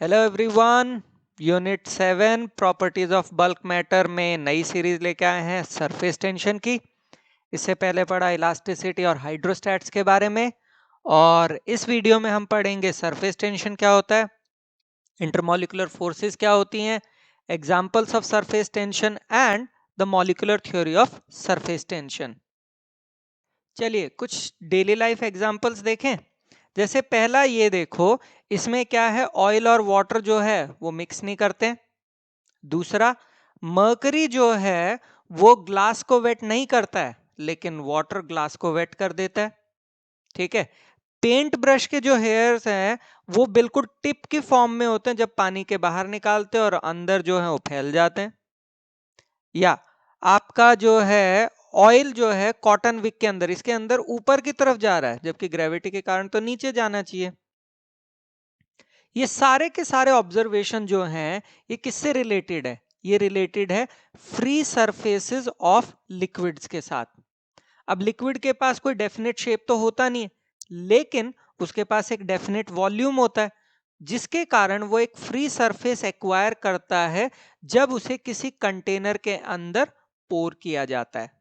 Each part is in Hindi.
Hello everyone. Unit 7 properties of bulk matter में नई सीरीज लेके आए हैं सरफेस टेंशन की। इससे पहले पढ़ा इलास्टिसिटी और हाइड्रोस्टैट्स के बारे में, और इस वीडियो में हम पढ़ेंगे सरफेस टेंशन क्या होता है, इंटरमॉलिक्यूलर फोर्सेस क्या होती हैं, examples of surface tension and the molecular theory of surface tension. चलिए कुछ डेली लाइफ एग्जांपल्स देखें। जैसे पहला ये देखो, इसमें क्या है, ऑयल और वाटर जो है वो मिक्स नहीं करते। दूसरा, मर्करी जो है वो ग्लास को वेट नहीं करता है, लेकिन वाटर ग्लास को वेट कर देता है। ठीक है। पेंट ब्रश के जो हेयर्स हैं वो बिल्कुल टिप की फॉर्म में होते हैं जब पानी के बाहर निकालते हैं, और अंदर जो है वो फैल जाते हैं। या आपका जो है ऑयल जो है कॉटन विक के अंदर, इसके अंदर ऊपर की तरफ जा रहा है, जबकि ग्रेविटी के कारण तो नीचे जाना चाहिए। ये सारे के सारे ऑब्जर्वेशन जो हैं ये किससे रिलेटेड है? ये रिलेटेड है फ्री सरफेसेस ऑफ लिक्विड्स के साथ। अब लिक्विड के पास कोई डेफिनेट शेप तो होता नहीं है, लेकिन उसके पास एक डेफिनेट वॉल्यूम होता है, जिसके कारण वो एक फ्री सरफेस एक्वायर करता है जब उसे किसी कंटेनर के अंदर पोर किया जाता है।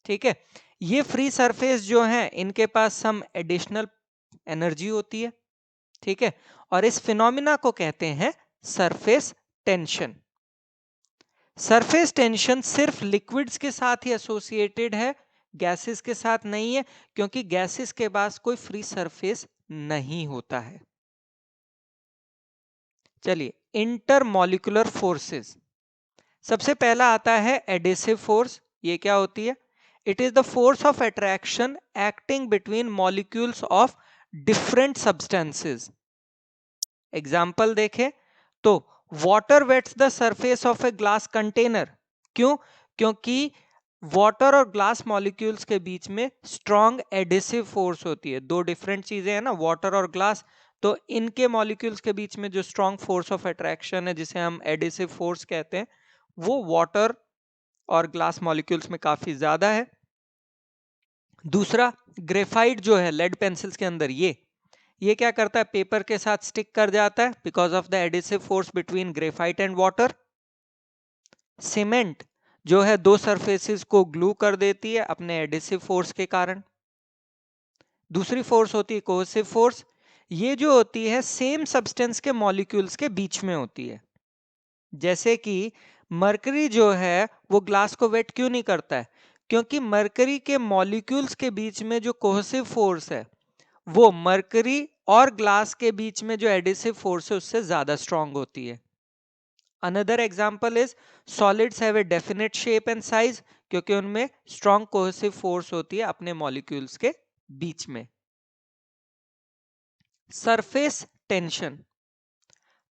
ठीक है। ये फ्री सरफेस जो है इनके पास सम एडिशनल एनर्जी होती है। ठीक है। और इस फिनोमिना को कहते हैं सरफेस टेंशन। सरफेस टेंशन सिर्फ लिक्विड्स के साथ ही एसोसिएटेड है, गैसेस के साथ नहीं है, क्योंकि गैसेस के पास कोई फ्री सरफेस नहीं होता है। चलिए, इंटरमॉलिक्यूलर फोर्सेस। सबसे पहला आता है एडेसिव फोर्स। ये क्या होती है? It is the force of attraction acting between molecules of different substances. Example देखें तो water wets the surface of a glass container. क्यों? क्योंकि वाटर और ग्लास मॉलिक्यूल्स के बीच में स्ट्रॉन्ग एडिसिव फोर्स होती है। दो डिफरेंट चीजें हैं ना, वाटर और ग्लास, तो इनके मॉलिक्यूल्स के बीच में जो स्ट्रॉन्ग फोर्स ऑफ अट्रैक्शन है, जिसे हम एडिसिव फोर्स कहते हैं, वो वाटर और ग्लास मॉलिक्यूल्स में काफी ज्यादा है। दूसरा, ग्रेफाइट जो है लेड पेंसिल्स के अंदर, ये क्या करता है, पेपर के साथ स्टिक कर जाता है because of the adhesive force between graphite and water. Cement जो है दो सरफेसेस को ग्लू कर देती है अपने एडिसिव फोर्स के कारण। दूसरी फोर्स होती है कोहेसिव फोर्स। ये जो होती है सेम सब्सटेंस के मॉलिक्यूल्स के बीच में होती है। जैसे कि मरकरी जो है वो ग्लास को वेट क्यों नहीं करता है? क्योंकि मरकरी के मॉलिक्यूल्स के बीच में जो कोहेसिव फोर्स है वो मरकरी और ग्लास के बीच में जो एडिसिव फोर्स है उससे ज्यादा स्ट्रांग होती है। Another example is solids have a definite shape and size, क्योंकि उनमें स्ट्रांग कोहेसिव फोर्स होती है अपने मॉलिक्यूल्स के बीच में। सरफेस टेंशन,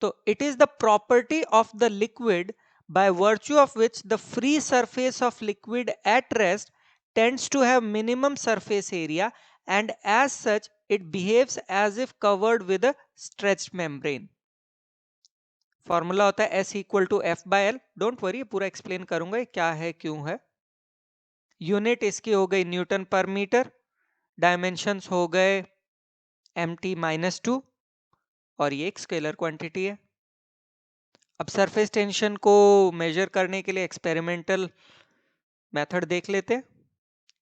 तो it is the property of the liquid by virtue of which the free surface of liquid at rest tends to have minimum surface area, and as such it behaves as if covered with a stretched membrane. Formula होता है S equal to F by L. Don't worry, पूरा एक्सप्लेन करूंगा क्या है क्यों है। यूनिट इसकी हो गई न्यूटन पर मीटर, डायमेंशंस हो गए mt-2, और ये एक स्केलर क्वांटिटी है। अब सरफेस टेंशन को मेजर करने के लिए एक्सपेरिमेंटल मेथड देख लेते हैं।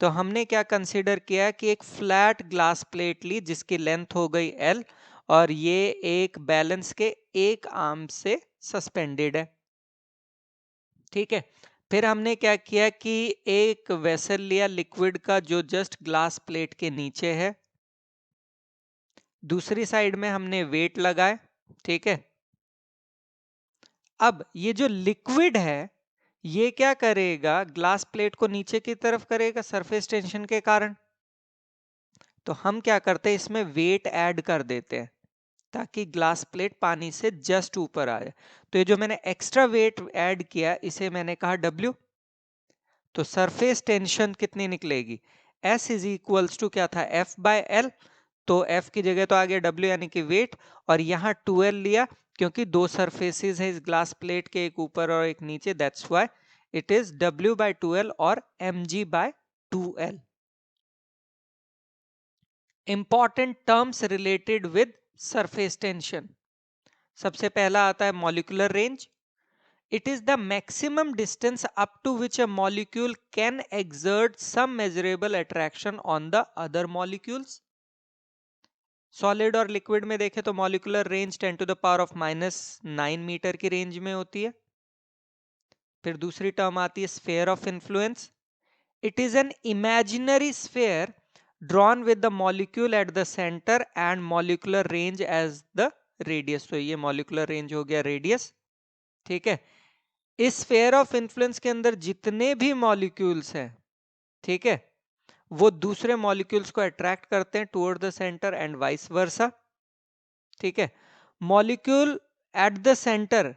तो हमने क्या कंसीडर किया कि एक फ्लैट ग्लास प्लेट ली जिसकी लेंथ हो गई L, और ये एक बैलेंस के एक आर्म से सस्पेंडेड है। ठीक है। फिर हमने क्या किया कि एक वेसल लिया लिक्विड का जो जस्ट ग्लास प्लेट के नीचे है, दूसरी साइड में हमने वेट लगाए। ठीक है। अब ये जो लिक्विड है ये क्या करेगा, ग्लास प्लेट को नीचे की तरफ करेगा सरफेस टेंशन के कारण। तो हम क्या करते हैं, इसमें वेट ऐड कर देते हैं ताकि ग्लास प्लेट पानी से जस्ट ऊपर आ जाए। तो ये जो मैंने एक्स्ट्रा वेट ऐड किया इसे मैंने कहा W। तो सरफेस टेंशन कितनी निकलेगी, S इज इक्वल्स टू क्या था, F बाय L। तो F की जगह तो आ गया W यानी कि वेट, और यहाँ 2L लिया क्योंकि दो सरफेसेस है इस ग्लास प्लेट के, एक ऊपर और एक नीचे, that's why it is W by 2L और mg by 2L। Important terms related with surface tension. सबसे पहला आता है molecular range. It is the maximum distance up to which a molecule can exert some measurable attraction on the other molecules. Solid और लिक्विड में देखें तो मॉलिक्यूलर रेंज 10⁻⁻⁹ मीटर की रेंज में होती है। फिर दूसरी टर्म आती है sphere of influence. It is an imaginary sphere drawn with the molecule at the centre and molecular range as the radius. तो ये मॉलिक्यूलर रेंज हो गया रेडियस, ठीक है। इस स्फीयर ऑफ इन्फ्लुएंस के अंदर जितने भी मॉलिक्यूल्स हैं, ठीक है, वो दूसरे मॉलिक्यूल्स को अट्रैक्ट करते हैं toward the centre and vice versa, ठीक है। मॉलिक्यूल एट द सेंटर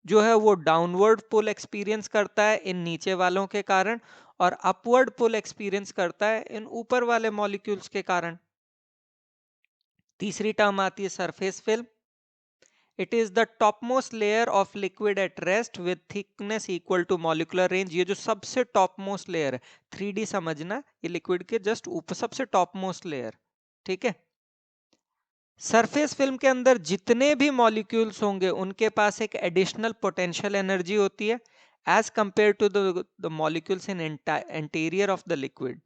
जो है वो डाउनवर्ड पुल एक्सपीरियंस करता है इन नीचे वालों के कारण, और अपवर्ड पुल एक्सपीरियंस करता है इन ऊपर वाले मॉलिक्यूल्स के कारण। तीसरी टर्म आती है surface film. It is the topmost layer of liquid at rest with thickness equal to molecular range. ये जो सबसे टॉपमोस्ट लेयर है, 3D समझना, ये लिक्विड के जस्ट ऊपर सबसे टॉपमोस्ट लेयर, ठीक है। सरफेस फिल्म के अंदर जितने भी मॉलिक्यूल्स होंगे उनके पास एक एडिशनल पोटेंशियल एनर्जी होती है as compare to the molecules in interior of the liquid,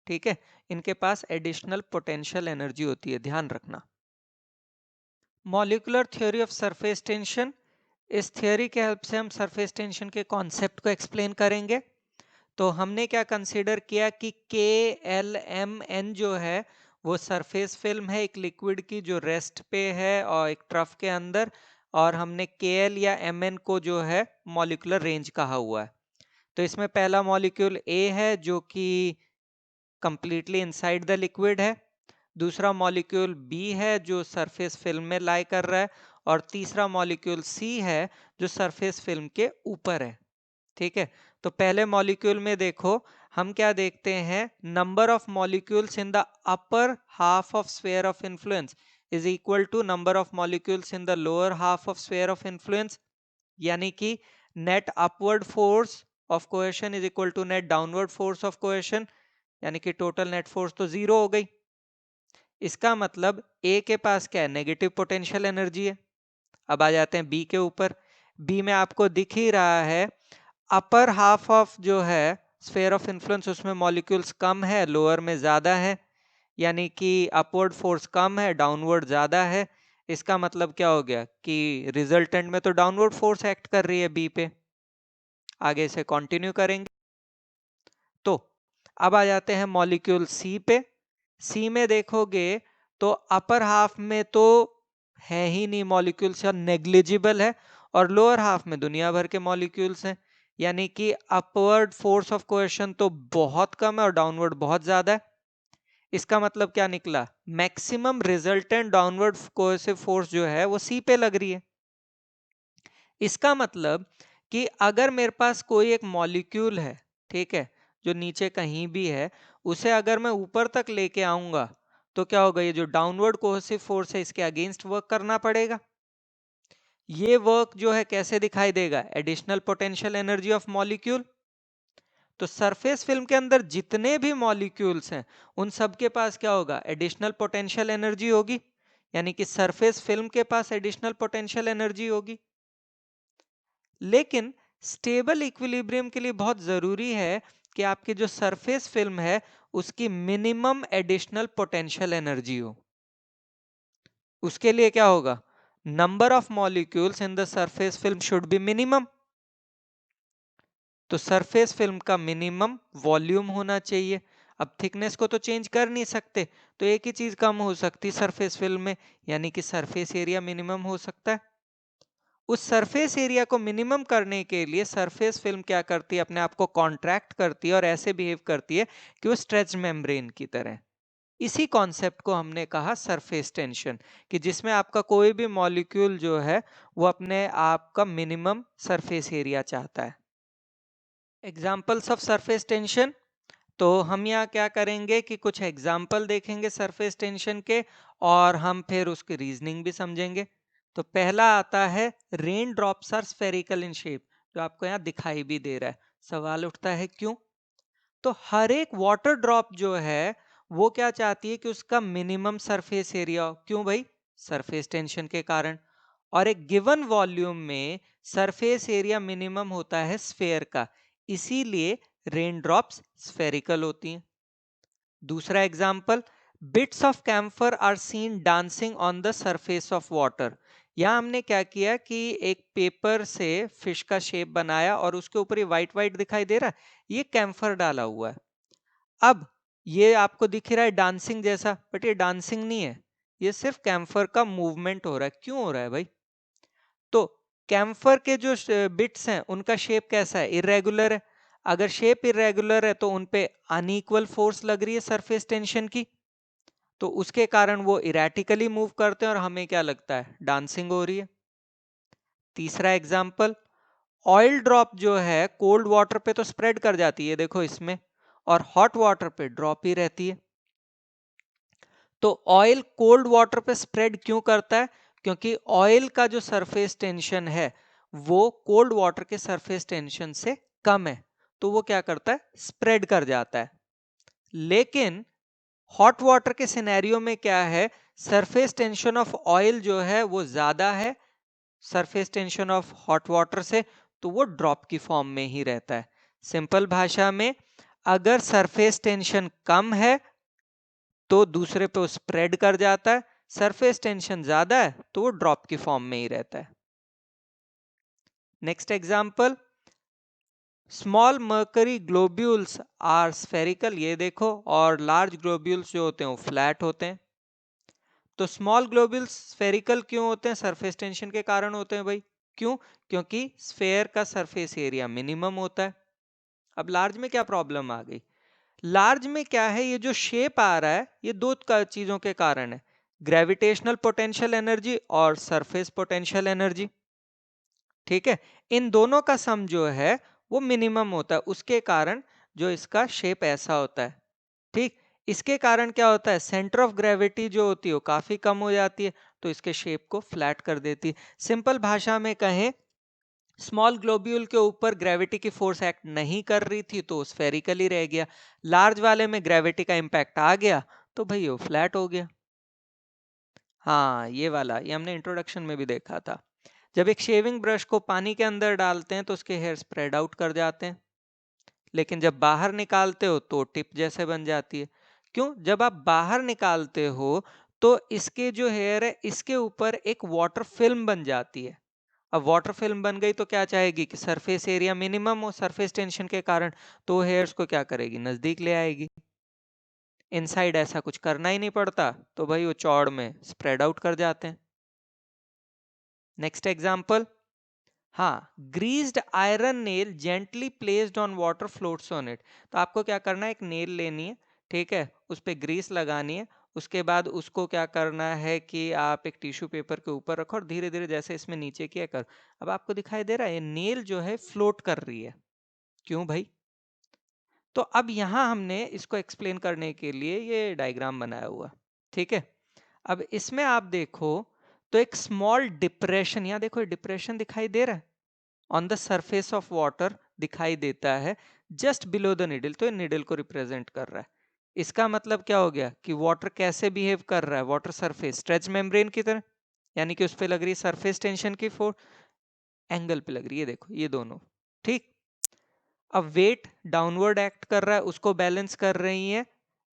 ठीक है। इनके पास एडिशनल पोटेंशियल एनर्जी होती है, ध्यान रखना। Molecular theory of surface tension, इस थ्योरी के हेल्प से हम सरफेस टेंशन के कॉन्सेप्ट को एक्सप्लेन करेंगे। तो हमने क्या कंसीडर किया कि KLMN जो है वो सरफेस फिल्म है एक लिक्विड की जो रेस्ट पे है और एक ट्रफ के अंदर, और हमने KL या MN को जो है मॉलिक्यूलर रेंज कहा हुआ है। तो इसमें पहला मॉलिक्यूल A है जो कि कंप्लीटली इनसाइड द लिक्विड है, दूसरा मॉलिक्यूल B है जो सरफेस फिल्म में लाई कर रहा है, और तीसरा मॉलिक्यूल C है जो सरफेस फिल्म के ऊपर है, ठीक है। तो पहले मॉलिक्यूल में देखो हम क्या देखते हैं, number of molecules in the upper half of sphere of influence is equal to number of molecules in the lower half of sphere of influence. यानी कि net upward force of cohesion is equal to net downward force of cohesion, यानी कि टोटल नेट फोर्स तो जीरो हो गई। इसका मतलब ए के पास क्या है, नेगेटिव पोटेंशियल एनर्जी है। अब आ जाते हैं बी के ऊपर। बी में आपको दिख ही रहा है अपर हाफ ऑफ जो है स्फीयर ऑफ इन्फ्लुएंस उसमें मॉलिक्यूल्स कम है, लोअर में ज्यादा है, यानी कि अपवर्ड फोर्स कम है, डाउनवर्ड ज्यादा है। इसका मतलब क्या हो गया कि रिजल्टेंट में तो डाउनवर्ड फोर्स एक्ट कर रही है बी पे। आगे से कंटिन्यू करेंगे तो अब आ जाते हैं मॉलिक्यूल सी पे। सी में देखोगे तो अपर हाफ में तो है ही नहीं मॉलिक्यूल्स, या नेग्लिजिबल है, और लोअर हाफ में दुनिया भर के मॉलिक्यूल्स हैं, यानी कि अपवर्ड फोर्स ऑफ कोहेशन तो बहुत कम है और डाउनवर्ड बहुत ज्यादा है। इसका मतलब क्या निकला, maximum resultant downward cohesive force जो है वो सी पे लग रही है। इसका मतलब कि अगर मेरे पास कोई एक मॉलिक्यूल है, ठीक है, जो नीचे कहीं भी है, उसे अगर मैं ऊपर तक लेके आऊंगा तो क्या होगा, ये जो डाउनवर्ड कोहेसिव फोर्स है इसके अगेंस्ट वर्क करना पड़ेगा। ये वर्क जो है कैसे दिखाई देगा, additional potential energy of molecule. तो सरफेस फिल्म के अंदर जितने भी मॉलिक्यूल्स हैं उन सब के पास क्या होगा, एडिशनल पोटेंशियल एनर्जी होगी, यानी कि सरफेस फिल्म के पास एडिशनल पोटेंशियल एनर्जी होगी। लेकिन स्टेबल इक्विलिब्रियम के लिए बहुत जरूरी है कि आपकी जो सरफेस फिल्म है उसकी मिनिमम एडिशनल पोटेंशियल एनर्जी हो। उसके लिए क्या होगा, number of molecules in the surface film should be minimum. तो सरफेस फिल्म का मिनिमम वॉल्यूम होना चाहिए। अब थिकनेस को तो चेंज कर नहीं सकते, तो एक ही चीज कम हो सकती सरफेस फिल्म में, यानी कि सरफेस एरिया मिनिमम हो सकता है। उस सरफेस एरिया को मिनिमम करने के लिए सरफेस फिल्म क्या करती है, अपने आप को कॉन्ट्रैक्ट करती है और ऐसे बिहेव करती है कि वो स्ट्रेच मेम्ब्रेन की तरह। इसी कॉन्सेप्ट को हमने कहा सरफेस टेंशन, कि जिसमें आपका कोई भी मॉलिक्यूल जो है वो अपने आप का मिनिमम सरफेस एरिया चाहता है। एग्जाम्पल्स ऑफ सरफेस टेंशन, तो हम यहाँ क्या करेंगे कि कुछ एग्जाम्पल देखेंगे सरफेस टेंशन के, और हम फिर उसकी रीजनिंग भी समझेंगे। तो पहला आता है rain drops are spherical in shape, जो आपको यहाँ दिखाई भी दे रहा है। सवाल उठता है क्यों, तो हर एक वाटर ड्रॉप जो है वो क्या चाहती है कि उसका मिनिमम सरफेस एरिया हो। क्यों भाई, सरफेस टेंशन के कारण। और एक गिवन वॉल्यूम में सरफेस एरिया मिनिमम होता है स्फेयर का, इसीलिए रेन ड्रॉप्स स्फेरिकल होती हैं। दूसरा example, bits of camphor are seen dancing on the surface of water. यहां हमने क्या किया कि एक पेपर से फिश का शेप बनाया और उसके ऊपर ये व्हाइट व्हाइट दिखाई दे रहा है, ये कैम्फर डाला हुआ है। अब ये आपको दिख रहा है डांसिंग जैसा, बट ये डांसिंग नहीं है, ये सिर्फ कैम्फर का मूवमेंट हो रहा है। क्यों हो रहा है भाई? तो कैम्फर के जो बिट्स हैं उनका शेप कैसा है? इरेगुलर है। अगर शेप इरेगुलर है तो उनपे अनइक्वल फोर्स लग रही है सरफेस टेंशन की, तो उसके कारण वो इरेटिकली मूव करते हैं और हमें क्या लगता है? डांसिंग हो रही है। तीसरा एग्जाम्पल, ऑयल ड्रॉप जो है कोल्ड वाटर पे तो स्प्रेड कर जाती है, देखो इसमें, और हॉट वाटर पे ड्रॉप ही रहती है। तो ऑयल कोल्ड वाटर पे स्प्रेड क्यों करता है? क्योंकि ऑयल का जो सरफेस टेंशन है वो कोल्ड वाटर के सरफेस टेंशन से कम है, तो वो क्या करता है? स्प्रेड कर जाता है। लेकिन हॉट वाटर के सिनेरियो में क्या है? सरफेस टेंशन ऑफ ऑयल जो है वो ज्यादा है surface tension of hot water से, तो वो ड्रॉप की फॉर्म में ही रहता है। सिंपल भाषा में, अगर सरफेस टेंशन कम है तो दूसरे पे स्प्रेड कर जाता है, सरफेस टेंशन ज्यादा है तो वो ड्रॉप की फॉर्म में ही रहता है। Next example, small mercury globules are spherical, ये देखो, और लार्ज ग्लोब्यूल्स जो होते हैं वो फ्लैट होते हैं। तो स्मॉल ग्लोब्यूल्स स्फेरिकल क्यों होते हैं? सरफेस टेंशन के कारण होते हैं भाई। क्यों? क्योंकि स्फेयर का सरफेस एरिया मिनिमम होता है। अब लार्ज में क्या प्रॉब्लम आ गई? लार्ज में क्या है, ये जो शेप आ रहा है ये दो चीजों के कारण है, ग्रेविटेशनल पोटेंशियल एनर्जी और सरफेस पोटेंशियल एनर्जी। ठीक है, इन दोनों का सम जो है वो मिनिमम होता है, उसके कारण जो इसका शेप ऐसा होता है। ठीक, इसके कारण क्या होता है? सेंटर ऑफ ग्रेविटी जो होती है वो काफी कम हो जाती है, तो इसके शेप को फ्लैट कर देती है। सिंपल भाषा में कहें, स्मॉल ग्लोब्यूल के ऊपर ग्रेविटी की फोर्स एक्ट नहीं कर रही थी तो स्फेरिकली रह गया, लार्ज वाले में ग्रेविटी का इंपैक्ट आ गया तो भाई वो फ्लैट हो गया। हाँ, ये वाला ये हमने इंट्रोडक्शन में भी देखा था। जब एक शेविंग ब्रश को पानी के अंदर डालते हैं तो उसके हेयर स्प्रेड आउट कर जाते हैं, लेकिन जब बाहर निकालते हो तो टिप जैसे बन जाती है। क्यों? जब आप बाहर निकालते हो तो इसके जो हेयर है इसके ऊपर एक वाटर फिल्म बन जाती है। अब वाटर फिल्म बन गई तो क्या चाहेगी कि सरफेस एरिया मिनिमम हो सरफेस टेंशन के कारण, तो हेयर्स को क्या करेगी? नजदीक ले आएगी। इनसाइड ऐसा कुछ करना ही नहीं पड़ता, तो भाई वो चौड़ में स्प्रेड आउट कर जाते हैं। नेक्स्ट एग्जांपल, हाँ, greased iron nail gently placed on water floats on it. तो आपको क्या करना है? एक नेल लेनी है, ठीक है, उस पे ग्रीस लगानी है, उसके बाद उसको क्या करना है कि आप एक टिश्यू पेपर के ऊपर रखो और धीरे धीरे जैसे इसमें नीचे किया कर। अब आपको दिखाई दे रहा है ये नेल जो है फ्लोट कर रही है। क्यों भाई? तो अब यहां हमने इसको एक्सप्लेन करने के लिए ये डायग्राम बनाया हुआ, ठीक है। अब इसमें आप देखो तो एक स्मॉल डिप्रेशन, यहाँ देखो डिप्रेशन दिखाई दे रहा है on the surface of water, दिखाई देता है जस्ट बिलो द निडल, तो ये निडल को रिप्रेजेंट कर रहा है। इसका मतलब क्या हो गया कि वाटर कैसे बिहेव कर रहा है? वाटर सरफेस स्ट्रेच मेम्ब्रेन की तरह, यानी कि उस पे लग रही है सरफेस टेंशन की फोर्स, एंगल पे लग रही है, देखो ये दोनों। ठीक, अब वेट डाउनवर्ड एक्ट कर रहा है, उसको बैलेंस कर रही है,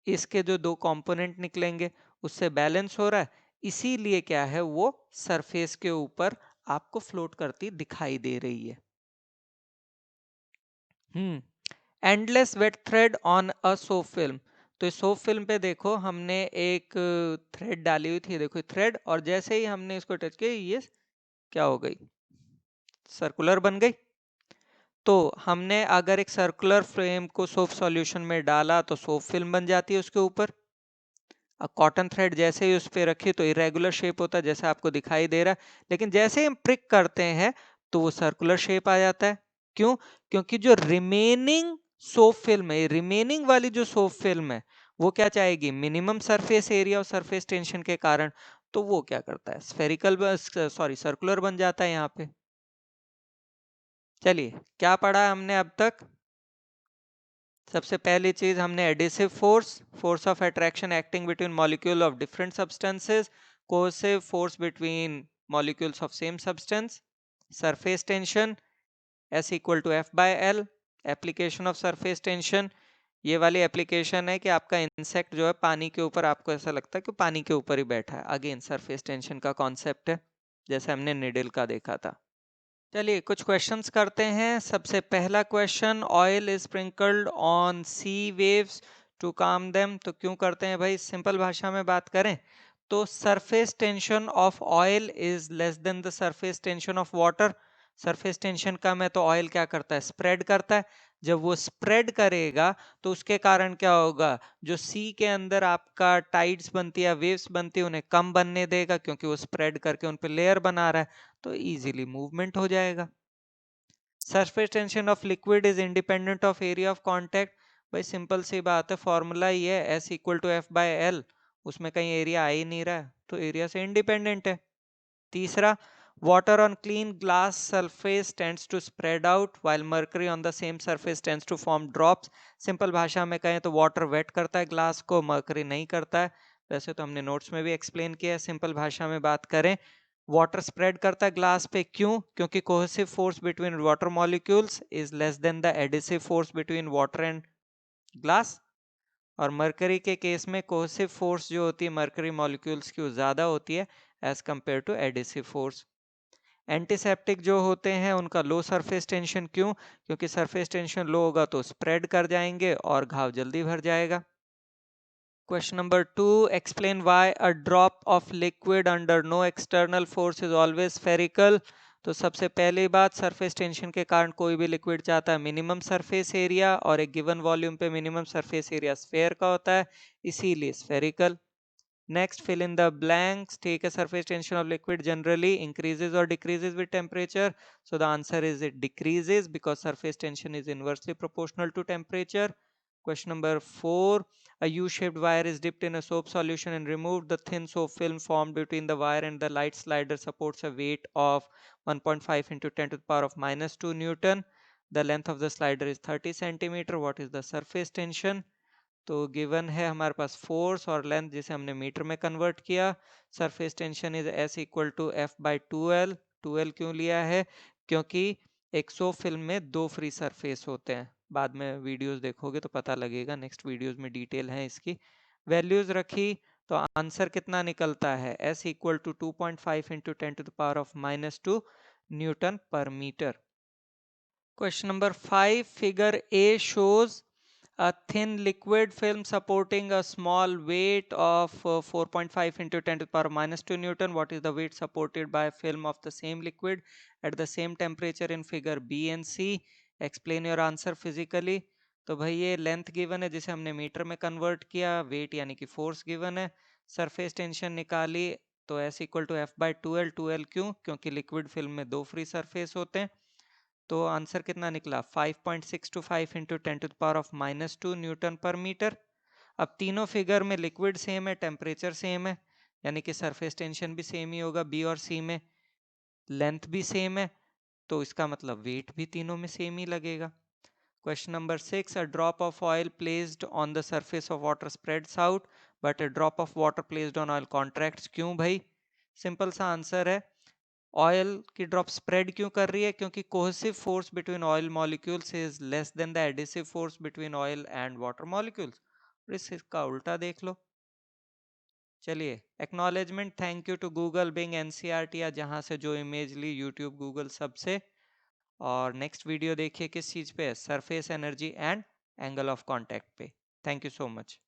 इसके जो दो कंपोनेंट निकलेंगे उससे बैलेंस हो रहा है, इसीलिए क्या है वो सरफेस के ऊपर आपको फ्लोट करती दिखाई दे रही है। Endless wet thread on a soap film. तो इस सोप फिल्म पे देखो हमने एक थ्रेड डाली हुई थी, देखो थ्रेड, और जैसे ही हमने इसको टच किया ये क्या हो गई? सर्कुलर बन गई। तो हमने अगर एक सर्कुलर फ्रेम को सोप सॉल्यूशन में डाला तो सोप फिल्म बन जाती है उसके ऊपर। अब कॉटन थ्रेड जैसे ही उस पर रखी तो इरेगुलर शेप होता है जैसे आपको दिखाई दे रहा है, लेकिन जैसे ही हम प्रिक करते हैं तो वो सर्कुलर शेप आ जाता है। क्यों? क्योंकि जो रिमेनिंग सोप फिल्म है, रिमेनिंग वाली जो सोप फिल्म है वो क्या चाहेगी? मिनिमम सरफेस एरिया और सरफेस टेंशन के कारण, तो वो क्या करता है? स्फेरिकल, सॉरी सर्कुलर बन जाता है यहाँ पे। चलिए, क्या पढ़ा हमने अब तक? सबसे पहली चीज हमने adhesive force, force of attraction acting between molecule of different substances, coercive force between molecules of same substance. Surface tension S equal to F by L. Application of surface tension, ये वाली एप्लीकेशन है कि आपका इंसेक्ट जो है पानी के ऊपर, आपको ऐसा लगता है कि पानी के ऊपर ही बैठा है। अगेन सरफेस टेंशन का कॉन्सेप्ट है, जैसे हमने निडल का देखा था। चलिए कुछ क्वेश्चंस करते हैं। सबसे पहला question, oil is sprinkled on sea waves to calm them. तो क्यों करते हैं भाई? सिंपल भाषा में बात करें तो surface tension of oil is less than the surface tension of water. Surface tension कम है तो ऑयल क्या करता है? स्प्रेड करता है। जब वो स्प्रेड करेगा तो उसके कारण क्या होगा? जो सी के अंदर आपका टाइड्स बनती है, वेव्स बनती है, उन्हें कम बनने देगा क्योंकि वो स्प्रेड करके उन पे लेयर बना रहा है, तो इजीली मूवमेंट हो जाएगा। Surface tension of liquid is independent of area of contact. भाई सिंपल सी बात है, फॉर्मूला ही है S equal to F by L. उसमें कहीं एरिया आ ही नहीं रहा है तो एरिया से इंडिपेंडेंट है। तीसरा, water on clean glass surface tends to spread out while mercury on the same surface tends to form drops। Simple भाषा में कहें तो वाटर वेट करता है ग्लास को, मर्करी नहीं करता है। वैसे तो हमने नोट्स में भी एक्सप्लेन किया है। सिंपल भाषा में बात करें, वाटर स्प्रेड करता है ग्लास पे, क्यों? क्योंकि cohesive force between water molecules is less than the adhesive force between water and glass. और मरकरी के केस में कोहेसिव फोर्स जो होती है मरकरी मॉलिक्यूल्स की, ज्यादा होती है as compare to adhesive force. Antiseptic जो होते हैं उनका लो सरफेस टेंशन, क्यों? क्योंकि सरफेस टेंशन लो होगा तो स्प्रेड कर जाएंगे और घाव जल्दी भर जाएगा। Question number 2, explain why a drop of liquid under no external force is always spherical. तो सबसे पहली बात, सरफेस टेंशन के कारण कोई भी लिक्विड चाहता है मिनिमम सरफेस एरिया, और एक गिवन वॉल्यूम पे मिनिमम सरफेस एरिया स्फेयर का होता है, इसीलिए spherical. Next, fill in the blanks. Take a surface tension of liquid generally increases or decreases with temperature. So the answer is it decreases because surface tension is inversely proportional to temperature. Question number 4. A U-shaped wire is dipped in a soap solution and removed. The thin soap film formed between the wire and the light slider supports a weight of 1.5 into 10 to the power of minus 2 Newton. The length of the slider is 30 centimeter. What is the surface tension? तो गिवन है हमारे पास फोर्स और लेंथ जिसे हमने मीटर में कन्वर्ट किया। Surface tension is S equal to F by 2L। 2L क्यों लिया है? क्योंकि एक सो फिल्म में दो फ्री सरफेस होते हैं। बाद में वीडियोस देखोगे तो पता लगेगा, नेक्स्ट वीडियोस में डिटेल है इसकी। वैल्यूज रखी तो आंसर कितना निकलता है? S equal to 2.5 into 10 to the power of minus 2 newton पर metre. Question number 5, figure A shows a thin liquid film supporting a small weight of 4.5 into 10 to the power minus 2 Newton. What is the weight supported by a film of the same liquid at the same temperature in figure B and C? Explain your answer physically. तो भाई ये लेंथ गिवन है जिसे हमने मीटर में कन्वर्ट किया, वेट यानी कि फोर्स गिवन है, सरफेस टेंशन निकाली तो S equal to F by 2L। 2L क्यों? क्योंकि लिक्विड फिल्म में दो फ्री सरफेस होते हैं। तो आंसर कितना निकला? 5.625 into 10 to the power of minus 2 newton पर मीटर। अब तीनों फिगर में लिक्विड सेम है, टेम्परेचर सेम है, यानी कि सरफेस टेंशन भी सेम ही होगा बी और सी में, लेंथ भी सेम है, तो इसका मतलब वेट भी तीनों में सेम ही लगेगा। Question number 6, a drop of oil placed on the surface of water spreads out but a drop of water placed on oil contracts। क्यों भाई? सिंपल सा आंसर है, ऑयल की ड्रॉप स्प्रेड क्यों कर रही है? क्योंकि cohesive force between oil molecules is less than the adhesive force between oil and water molecules. इसका उल्टा देख लो। चलिए, acknowledgement, thank you to Google, Bing, NCERT या जहां से जो इमेज ली, यूट्यूब, गूगल, सबसे। और नेक्स्ट वीडियो देखिए किस चीज पे? Surface energy and angle of contact पे। Thank you so much.